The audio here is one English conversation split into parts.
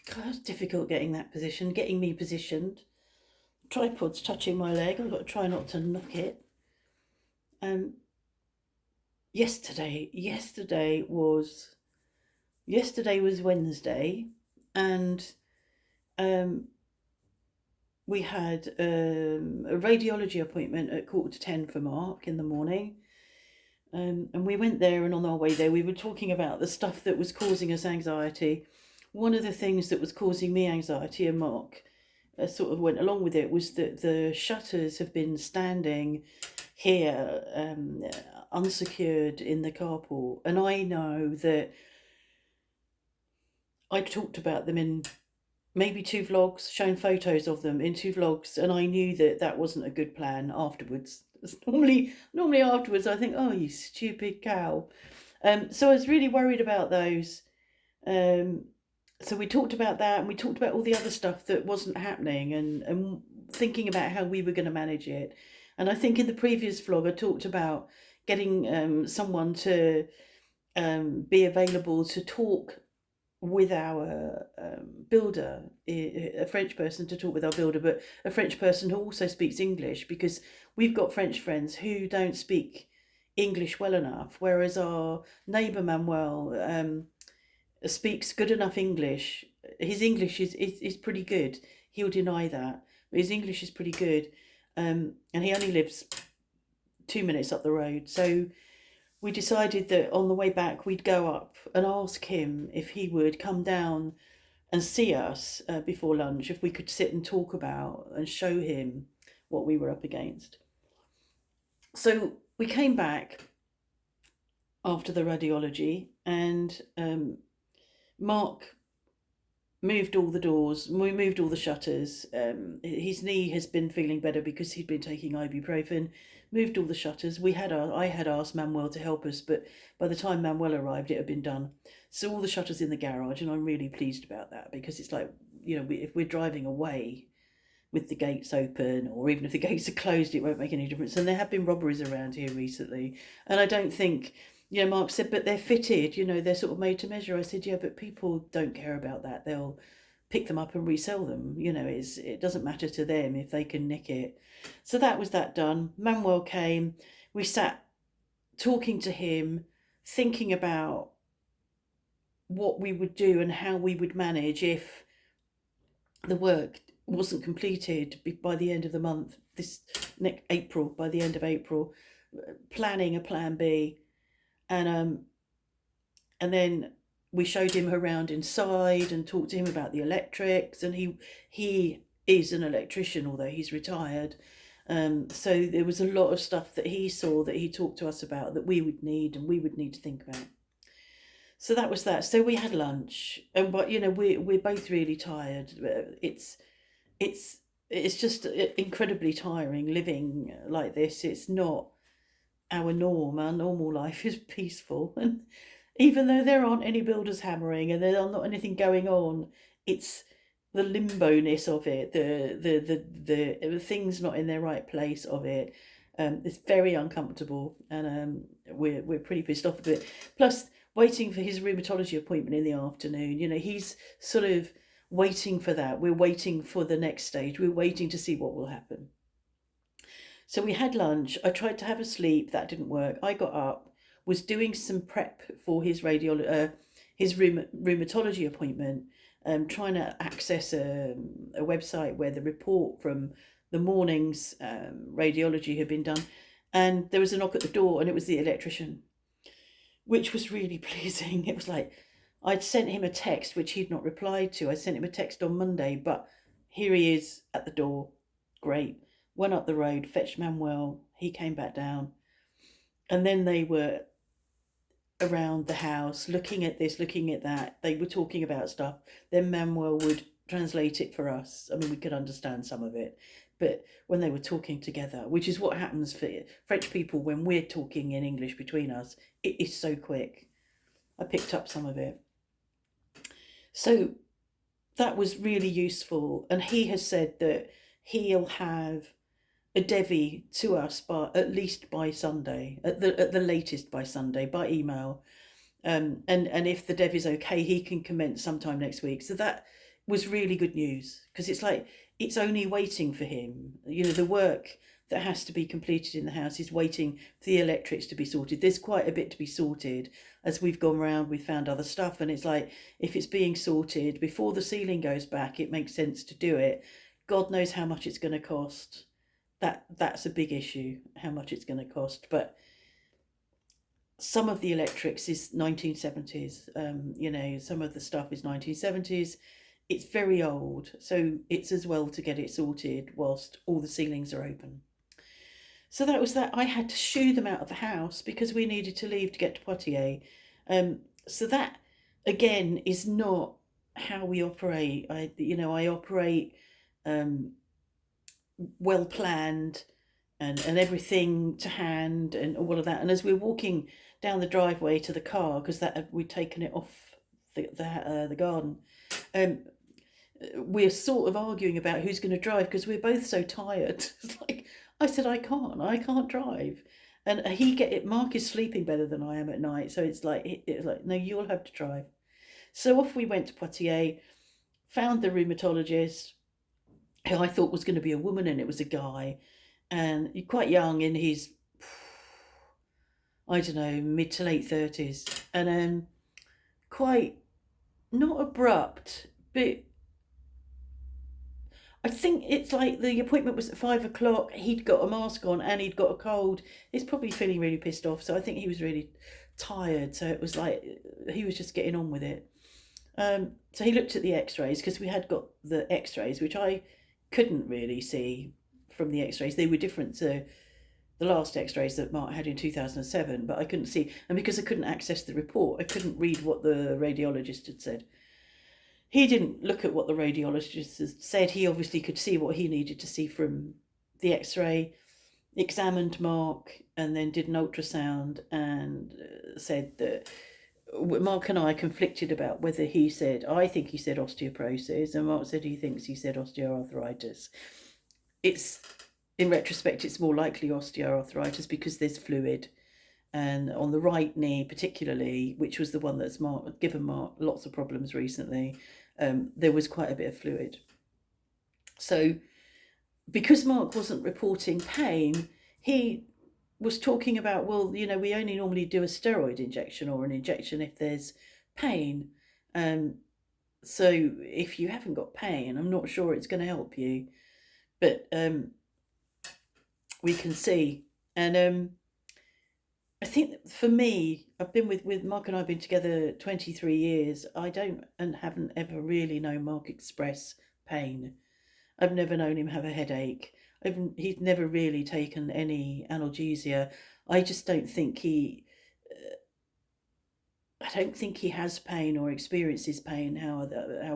God, it's difficult getting that position, getting me positioned. Tripod's touching my leg. I've got to try not to knock it. Um, yesterday was Wednesday, and um, we had a radiology appointment at 9:45 for Mark in the morning. And we went there, and on our way there, we were talking about the stuff that was causing us anxiety. One of the things that was causing me anxiety, and Mark sort of went along with it, was that the shutters have been standing here unsecured in the carport. And I know that I talked about them in maybe two vlogs, shown photos of them in two vlogs, and I knew that that wasn't a good plan afterwards. Normally afterwards I think, oh, you stupid cow. So I was really worried about those. Um, so we talked about that, and we talked about all the other stuff that wasn't happening, and thinking about how we were going to manage it. And I think in the previous vlog I talked about getting someone to be available to talk with our builder, a French person to talk with our builder, but a French person who also speaks English, because we've got French friends who don't speak English well enough, whereas our neighbour Manuel speaks good enough English. His English is pretty good. He'll deny that, but his English is pretty good, and he only lives 2 minutes up the road. So we decided that on the way back we'd go up and ask him if he would come down and see us before lunch, if we could sit and talk about and show him what we were up against. So we came back after the radiology, and Mark moved all the doors, we moved all the shutters. His knee has been feeling better because he'd been taking ibuprofen. Moved all the shutters. I had asked Manuel to help us, but by the time Manuel arrived, it had been done. So all the shutters in the garage, and I'm really pleased about that, because it's like, if we're driving away with the gates open, or even if the gates are closed, it won't make any difference. And there have been robberies around here recently, and I don't think, Mark said, but they're fitted, they're sort of made to measure. I said, yeah, but people don't care about that. They'll pick them up and resell them. It doesn't matter to them if they can nick it. So that was that done. Manuel came. We sat talking to him, thinking about what we would do and how we would manage if the work wasn't completed by the end of the month, this next April, by the end of April, planning a plan B. And then we showed him around inside and talked to him about the electrics, and he is an electrician, although he's retired. So there was a lot of stuff that he saw, that he talked to us about, that we would need and we would need to think about. So that was that. So we had lunch, but we're both really tired. It's just incredibly tiring living like this. It's not our norm. Our normal life is peaceful, and even though there aren't any builders hammering and there's not anything going on, it's the limbo-ness of it, the things not in their right place of it. It's very uncomfortable, and we're pretty pissed off a bit. Plus, waiting for his rheumatology appointment in the afternoon. He's sort of waiting for that. We're waiting for the next stage. We're waiting to see what will happen. So we had lunch. I tried to have a sleep. That didn't work. I got up, was doing some prep for his rheumatology appointment, trying to access a website where the report from the morning's radiology had been done. And there was a knock at the door, and it was the electrician, which was really pleasing. It was like, I'd sent him a text which he'd not replied to. I sent him a text on Monday, but here he is at the door. Great. Went up the road, fetched Manuel. He came back down. And then they were around the house, looking at this, looking at that. They were talking about stuff. Then Manuel would translate it for us. I mean, we could understand some of it. But when they were talking together, which is what happens for French people when we're talking in English between us, it is so quick. I picked up some of it. So that was really useful. And he has said that he'll have a Devi to us at least by Sunday, at the latest by Sunday, by email. And if the Dev is okay, he can commence sometime next week. So that was really good news, because it's like it's only waiting for him. The work that has to be completed in the house is waiting for the electrics to be sorted. There's quite a bit to be sorted. As we've gone round, we've found other stuff, and it's like if it's being sorted before the ceiling goes back, it makes sense to do it. God knows how much it's going to cost. That's a big issue, how much it's going to cost. But some of the electrics is 1970s. Some of the stuff is 1970s. It's very old, so it's as well to get it sorted whilst all the ceilings are open. So that was that. I had to shoo them out of the house because we needed to leave to get to Poitiers. So that again is not how we operate. I operate well planned, and everything to hand and all of that. And as we're walking down the driveway to the car, because that we'd taken it off the garden, we're sort of arguing about who's going to drive because we're both so tired. It's like I said, I can't drive, and Mark is sleeping better than I am at night, so it's like no, you'll have to drive. So off we went to Poitiers, found the rheumatologist, who I thought was going to be a woman, and it was a guy, and quite young, in his, I don't know, mid to late 30s, and quite not abrupt, but I think it's like the appointment was at 5 o'clock. He'd got a mask on and he'd got a cold. He's probably feeling really pissed off. So I think he was really tired. So it was like he was just getting on with it. So he looked at the X-rays, because we had got the X-rays, which I couldn't really see from the X-rays. They were different to the last X-rays that Mark had in 2007, but I couldn't see. And because I couldn't access the report, I couldn't read what the radiologist had said. He didn't look at what the radiologist said. He obviously could see what he needed to see from the X-ray, examined Mark, and then did an ultrasound, and said that Mark and I conflicted about whether I think he said osteoporosis, and Mark said he thinks he said osteoarthritis. In retrospect, it's more likely osteoarthritis because there's fluid. And on the right knee particularly, which was the one that's given Mark lots of problems recently, there was quite a bit of fluid. So because Mark wasn't reporting pain, he was talking about, well, we only normally do a steroid injection or an injection if there's pain. So if you haven't got pain, I'm not sure it's going to help you. But we can see. And I think for me, I've been with Mark, and I've been together 23 years. I don't and haven't ever really known Mark express pain. I've never known him have a headache. He's never really taken any analgesia. I just don't think I don't think he has pain or experiences pain how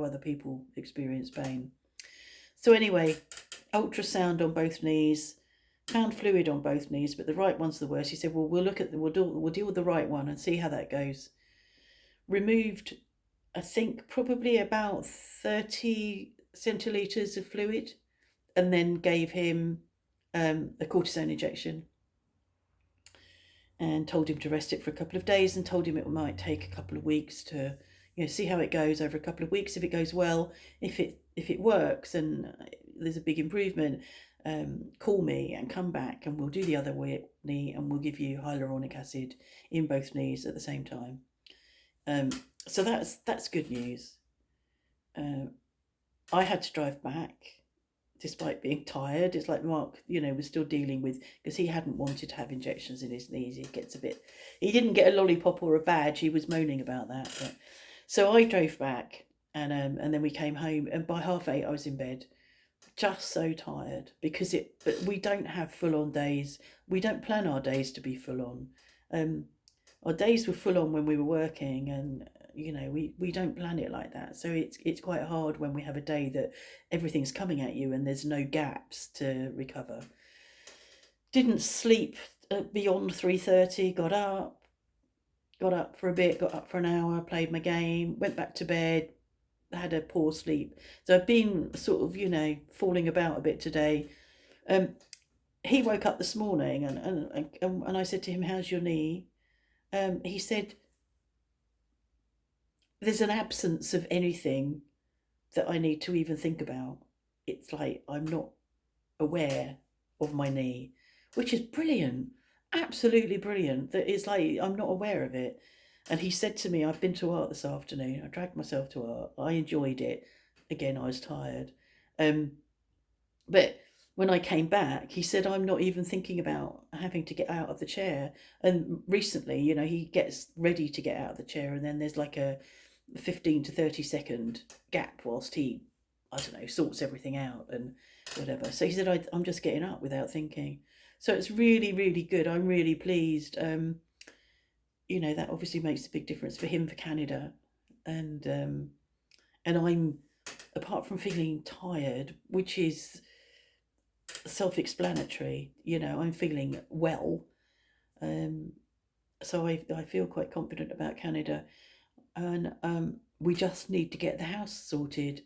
other people experience pain. So anyway, ultrasound on both knees, found fluid on both knees, but the right one's the worst. He said, well, we'll deal with the right one and see how that goes. Removed, I think, probably about 30 centilitres of fluid, and then gave him a cortisone injection, and told him to rest it for a couple of days, and told him it might take a couple of weeks to see how it goes over a couple of weeks. If it goes well, if it works and there's a big improvement, call me and come back, and we'll do the other knee, and we'll give you hyaluronic acid in both knees at the same time. So that's good news. I had to drive back despite being tired. It's like Mark, was still dealing with, because he hadn't wanted to have injections in his knees. He didn't get a lollipop or a badge. He was moaning about that. But, so I drove back, and then we came home, and by 8:30 I was in bed, just so tired, but we don't have full on days. We don't plan our days to be full on. Our days were full on when we were working, and we don't plan it like that. So it's quite hard when we have a day that everything's coming at you and there's no gaps to recover. Didn't sleep beyond 3:30. Got up for a bit, got up for an hour, played my game, went back to bed, had a poor sleep. So I've been sort of falling about a bit today. He woke up this morning, and I said to him, how's your knee? He said, there's an absence of anything that I need to even think about. It's like I'm not aware of my knee, which is brilliant, absolutely brilliant. That it's like I'm not aware of it. And he said to me, I've been to art this afternoon. I dragged myself to art. I enjoyed it. Again, I was tired. Um, but when I came back, he said, I'm not even thinking about having to get out of the chair. And recently, he gets ready to get out of the chair, and then there's like a 15 to 30-second gap whilst he, I don't know, sorts everything out and whatever. So he said, I'm just getting up without thinking. So it's really, really good. I'm really pleased. That obviously makes a big difference for him for Canada. And I'm, apart from feeling tired, which is self-explanatory, I'm feeling well. So I feel quite confident about Canada. And we just need to get the house sorted.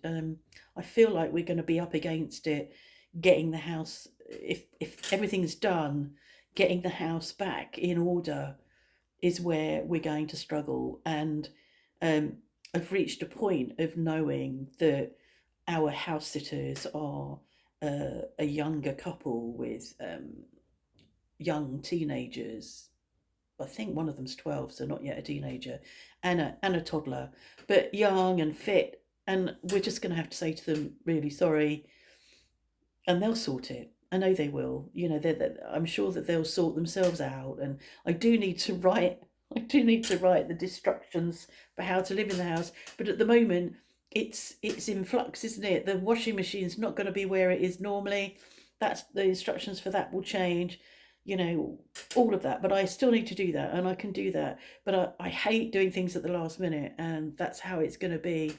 I feel like we're going to be up against it, getting the house, if everything's done, getting the house back in order is where we're going to struggle. And I've reached a point of knowing that our house sitters are a younger couple with young teenagers. I think one of them's 12, so not yet a teenager, and a toddler, but young and fit. And we're just going to have to say to them, really sorry, and they'll sort it. I know they will. I'm sure that they'll sort themselves out. And I do need to write. I do need to write the instructions for how to live in the house. But at the moment, it's in flux, isn't it? The washing machine's not going to be where it is normally. That's the instructions for that will change. All of that. But I still need to do that, and I can do that. But I hate doing things at the last minute, and that's how it's going to be.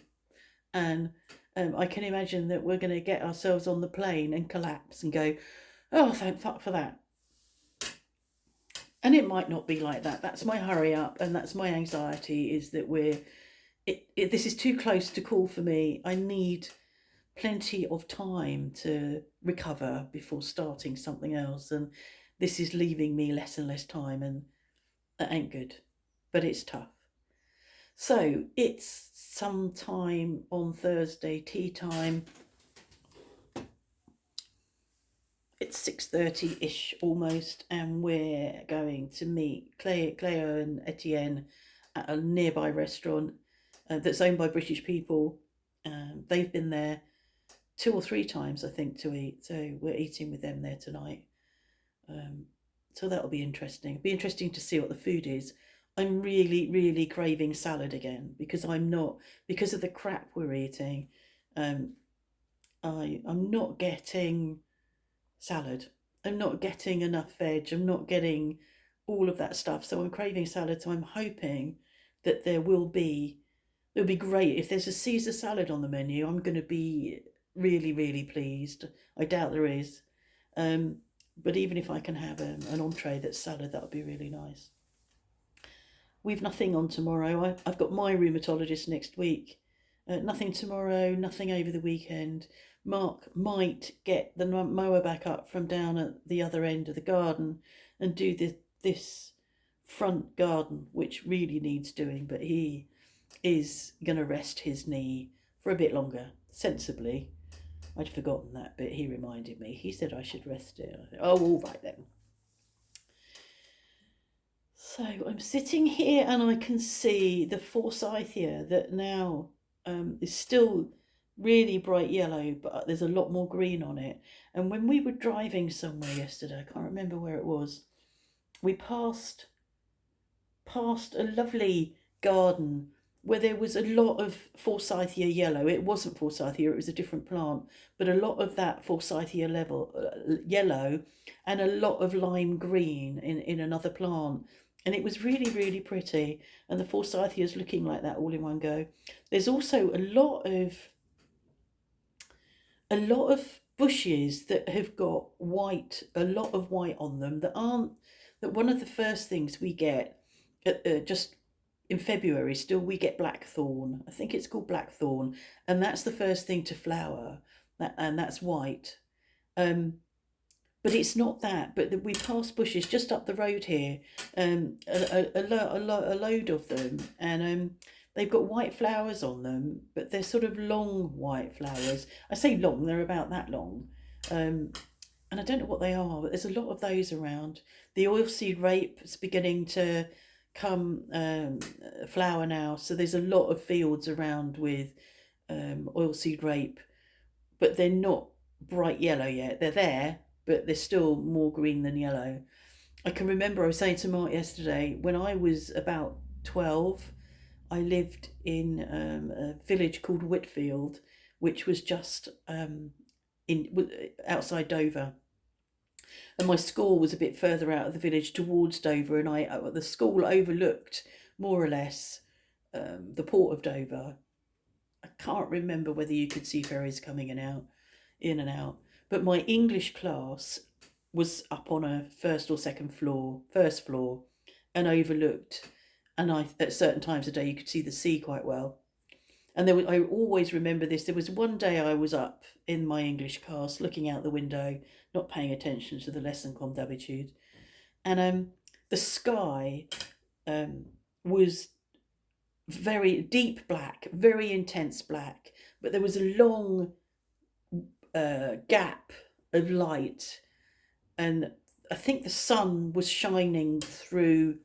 And I can imagine that we're going to get ourselves on the plane and collapse and go, oh, thank fuck for that. And it might not be like that. That's my hurry up, and that's my anxiety, is that this is too close to call for me. I need plenty of time to recover before starting something else. And this is leaving me less and less time, and that ain't good. But it's tough. So it's sometime on Thursday, tea time. It's 6:30-ish almost, and we're going to meet Cleo and Etienne at a nearby restaurant that's owned by British people. They've been there 2 or 3 times, I think, to eat. So we're eating with them there tonight. So that'll be interesting. It'll be interesting to see what the food is. I'm really, really craving salad again, because because of the crap we're eating. I'm not getting salad. I'm not getting enough veg. I'm not getting all of that stuff. So I'm craving salad. So I'm hoping that it'll be great. If there's a Caesar salad on the menu, I'm going to be really, really pleased. I doubt there is. But even if I can have an entree that's salad, that would be really nice. We've nothing on tomorrow. I've got my rheumatologist next week. Nothing tomorrow, nothing over the weekend. Mark might get the mower back up from down at the other end of the garden and do this front garden, which really needs doing, but he is going to rest his knee for a bit longer, sensibly. I'd forgotten that bit. He reminded me. He said I should rest it. I said, oh, all right then. So I'm sitting here and I can see the Forsythia that now is still really bright yellow, but there's a lot more green on it. And when we were driving somewhere yesterday, I can't remember where it was, we passed a lovely garden where there was a lot of Forsythia yellow. It wasn't Forsythia, it was a different plant, but a lot of that Forsythia yellow, and a lot of lime green in another plant. And it was really, really pretty. And the Forsythia is looking like that all in one go. There's also a lot of bushes that have got a lot of white on them, that one of the first things we get just in February, still we get blackthorn. I think it's called blackthorn, and that's the first thing to flower, and that's white. But it's not that. But we pass bushes just up the road here, a load of them, and They've got white flowers on them, but they're sort of long white flowers. I say long, they're about that long. Um, and I don't know what they are, but there's a lot of those around. The oilseed rape is beginning to come flower now, so there's a lot of fields around with oilseed rape, but they're not bright yellow yet. They're there, but they're still more green than yellow. I can remember I was saying to Mark yesterday, when I was about 12, I lived in a village called Whitfield, which was just outside Dover, and my school was a bit further out of the village towards Dover, and the school overlooked more or less the port of Dover. I can't remember whether you could see ferries coming in and out, but my English class was up on a first floor, and overlooked, and I at certain times of day you could see the sea quite well. And I always remember this. There was one day I was up in my English class, looking out the window, not paying attention to the lesson comme d'habitude, and the sky um, was very deep black, very intense black, but there was a long gap of light, and I think the sun was shining through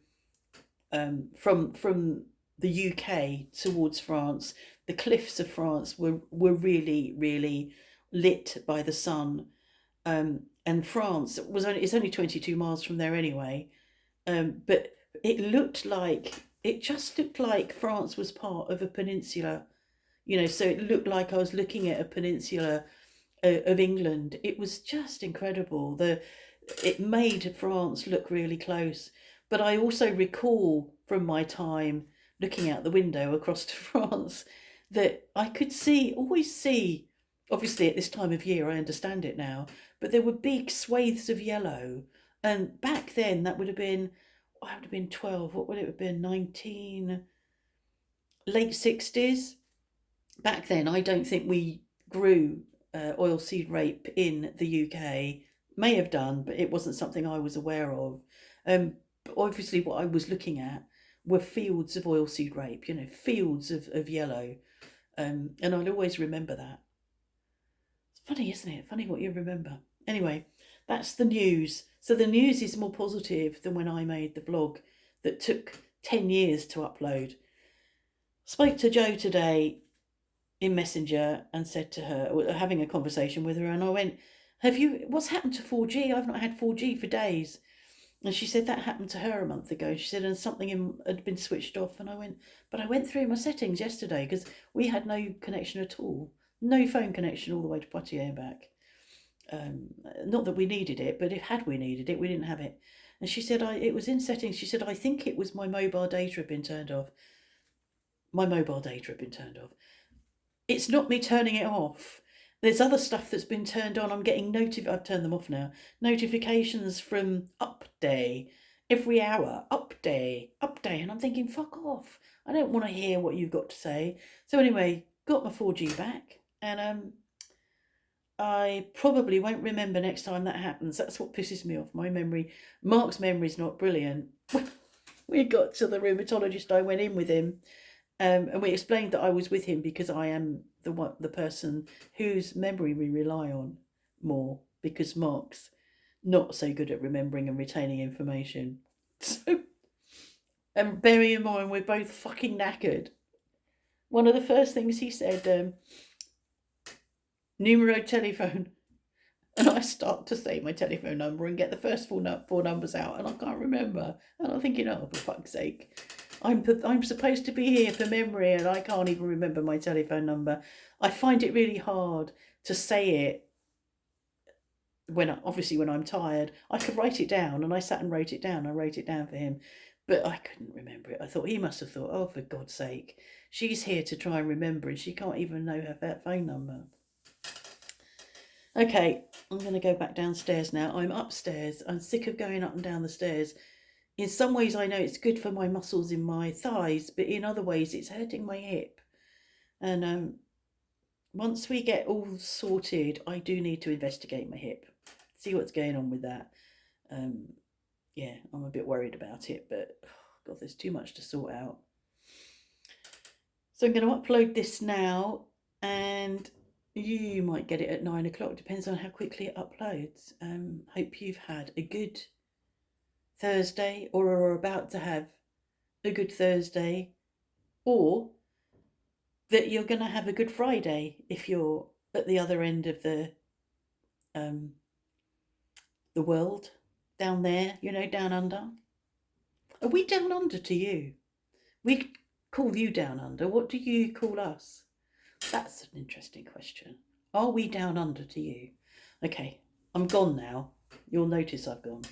from the UK towards France. The cliffs of France were really really lit by the sun, and France was only it's only 22 miles from there anyway, but it just looked like France was part of a peninsula, so it looked like I was looking at a peninsula of England. It was just incredible. It made France look really close. But I also recall from my time looking out the window across to France that I could always see, obviously at this time of year, I understand it now, but there were big swathes of yellow. And back then, I would have been 12, what would it have been, 19, late 60s? Back then, I don't think we grew oilseed rape in the UK. May have done, but it wasn't something I was aware of. But obviously, what I was looking at were fields of oilseed rape, fields of yellow. And I'll always remember that. It's funny, isn't it? Funny what you remember. Anyway, that's the news. So the news is more positive than when I made the vlog that took 10 years to upload. Spoke to Jo today in Messenger and said to her, having a conversation with her, and I went, what's happened to 4G? I've not had 4G for days. And she said that happened to her a month ago. She said, and something had been switched off. And I went, but I went through my settings yesterday because we had no connection at all. No phone connection all the way to Poitiers and back. Not that we needed it, but had we needed it, we didn't have it. And she said, it was in settings. She said, I think it was my mobile data had been turned off. My mobile data had been turned off. It's not me turning it off. There's other stuff that's been turned on. I'm getting I've turned them off now. Notifications from Upday every hour. Upday. And I'm thinking, fuck off. I don't want to hear what you've got to say. So anyway, got my 4G back, and I probably won't remember next time that happens. That's what pisses me off. My memory, Mark's memory's not brilliant. We got to the rheumatologist. I went in with him. And we explained that I was with him because I am the person whose memory we rely on more, because Mark's not so good at remembering and retaining information. So, and bearing in mind we're both fucking knackered, one of the first things he said, numero telephone, and I start to say my telephone number and get the first four numbers out, and I can't remember, and I'm thinking, oh, for fuck's sake. I'm supposed to be here for memory, and I can't even remember my telephone number. I find it really hard to say it when I'm tired. I could write it down, and I sat and wrote it down. I wrote it down for him, but I couldn't remember it. I thought he must have thought, oh, for God's sake, she's here to try and remember, and she can't even know her phone number. Okay, I'm going to go back downstairs now. I'm upstairs. I'm sick of going up and down the stairs. In some ways, I know it's good for my muscles in my thighs, but in other ways, it's hurting my hip. And once we get all sorted, I do need to investigate my hip, see what's going on with that. Yeah, I'm a bit worried about it, but God, there's too much to sort out. So I'm going to upload this now, and you might get it at 9 o'clock, depends on how quickly it uploads. Hope you've had a good Thursday, or are about to have a good Thursday, or that you're going to have a good Friday if you're at the other end of um, the world, down there, down under. Are we down under to you? We call you down under. What do you call us? That's an interesting question. Are we down under to you? Okay, I'm gone now. You'll notice I've gone.